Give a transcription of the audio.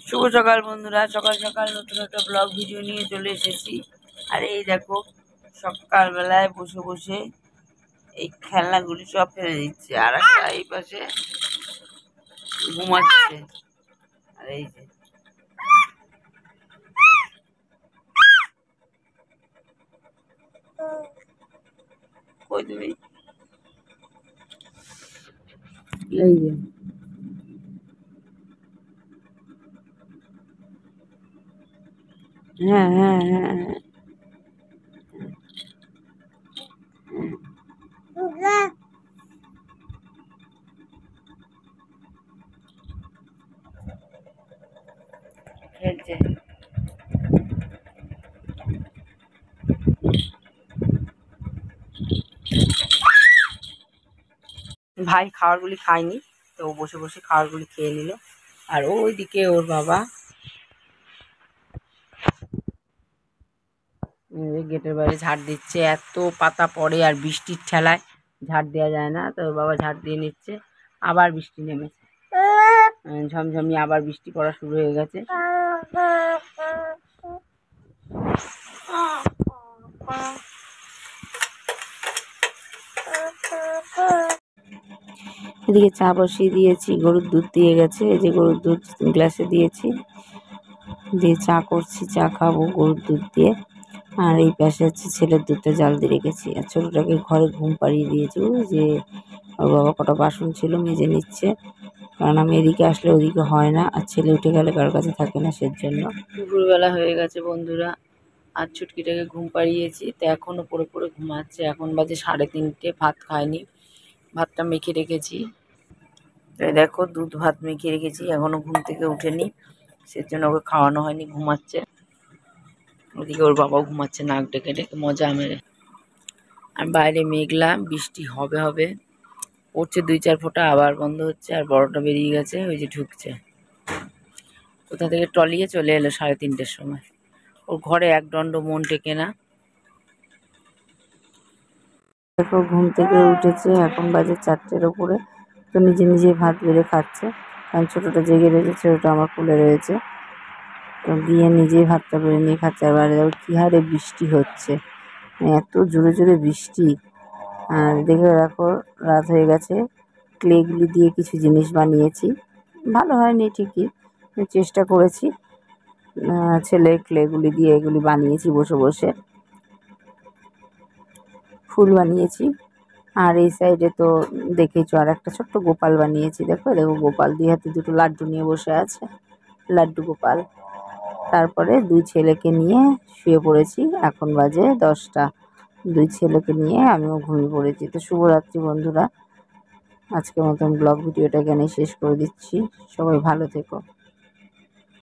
শুভ সকাল বন্ধুরা, সকাল সকাল নতুন একটা ব্লগ ভিডিও নিয়ে চলে এসেছি। আর এই দেখো, সকালবেলায় বসে বসে এই খেলনাগুলি সব ফেলে দিচ্ছে, আর একটা এই পাশে ঘুমাচ্ছে। আর এই যে কই তুমি, এই যে হ্যাঁ হ্যাঁ হ্যাঁ হ্যাঁ খেলছে। ভাই খাবারগুলি খায়নি, তো ও বসে বসে খাবারগুলি খেয়ে নিল। আর ওইদিকে ওর বাবা গেটের বাইরে ঝাড় দিচ্ছে। এত পাতা পড়ে আর বৃষ্টির ঠেলায় ঝাড় দেওয়া যায় না, তো ওর বাবা ঝাড় দিয়ে নিচ্ছে। আবার বৃষ্টি নেমেছে, ঝমঝমি আবার বৃষ্টি পড়া শুরু হয়ে গেছে। এদিকে চা বসিয়ে দিয়েছি, গরুর দুধ দিয়ে গেছে, এই যে গরুর দুধ গ্লাসে দিয়েছি, দিয়ে চা করছি, চা খাবো গরুর দুধ দিয়ে। আর এই পাশে হচ্ছে ছেলের দুধটা জাল দিয়ে রেখেছি, আর ছোটোটাকে ঘরে ঘুম পাড়িয়ে দিয়েছি। ওই যে ওর বাবা কটা বাসন ছিল মেজে নিচ্ছে, কারণ আমি এদিকে আসলে ওদিকে হয় না, আর ছেলে উঠে গেলে কারোর কাছে থাকে না, সেজন্য। দুপুরবেলা হয়ে গেছে বন্ধুরা, আর ছুটকিটাকে ঘুম পাড়িয়েছি, তো এখনও পড়ে পড়ে ঘুমাচ্ছে। এখন বাজে 3:30, ভাত খায়নি, ভাতটা মেখে রেখেছি। দেখো দুধ ভাত মেখে রেখেছি, এখনো ঘুম থেকে উঠেনি, সেজন্য ওকে খাওয়ানো হয়নি, ঘুমাচ্ছে। ওদিকে ওর বাবাও ঘুমাচ্ছে নাক ডেকে ডেকে মজা মেরে। আর বাইরে মেঘলা, বৃষ্টি হবে হবে, পড়ছে 2-4 ফোঁটা, আবার বন্ধ হচ্ছে। আর বড়টা বেরিয়ে গেছে, ওই যে ঢুকছে। কোথা থেকে টলিয়ে চলে এলো 3:30-র সময়। ওর ঘরে একদণ্ড মন টেকে না। দেখো ঘুম থেকে উঠেছে, এখন বাজে 4টের ওপরে, তো নিজে নিজে ভাত বেড়ে খাচ্ছে, কারণ ছোটোটা জেগে রয়েছে, ছোটোটা আমার কোলে রয়েছে, তো গিয়ে নিজেই ভাতটা বেড়ে নিয়ে খাচ্ছে। আর বাইরে দেখো কী হারে বৃষ্টি হচ্ছে, এত জোরে জোরে বৃষ্টি। আর দেখে রাখো, রাত হয়ে গেছে। ক্লেগুলি দিয়ে কিছু জিনিস বানিয়েছি, ভালো হয়নি ঠিকই, চেষ্টা করেছি। ছেলের ক্লেগুলি দিয়ে এগুলি বানিয়েছি, বসে বসে ফুল বানিয়েছি। আর এই সাইডে তো দেখেছো আর একটা ছোট্ট গোপাল বানিয়েছি। দেখো দেখো, গোপাল 2 হাতে 2টো লাড্ডু নিয়ে বসে আছে, লাড্ডু গোপাল। তারপরে 2 ছেলেকে নিয়ে শুয়ে পড়েছি, এখন বাজে 10টা। 2 ছেলেকে নিয়ে আমিও ঘুমিয়ে পড়েছি। তো শুভরাত্রি বন্ধুরা, আজকের মতন ব্লগ ভিডিওটা এখানেই শেষ করে দিচ্ছি। সবাই ভালো থেকো।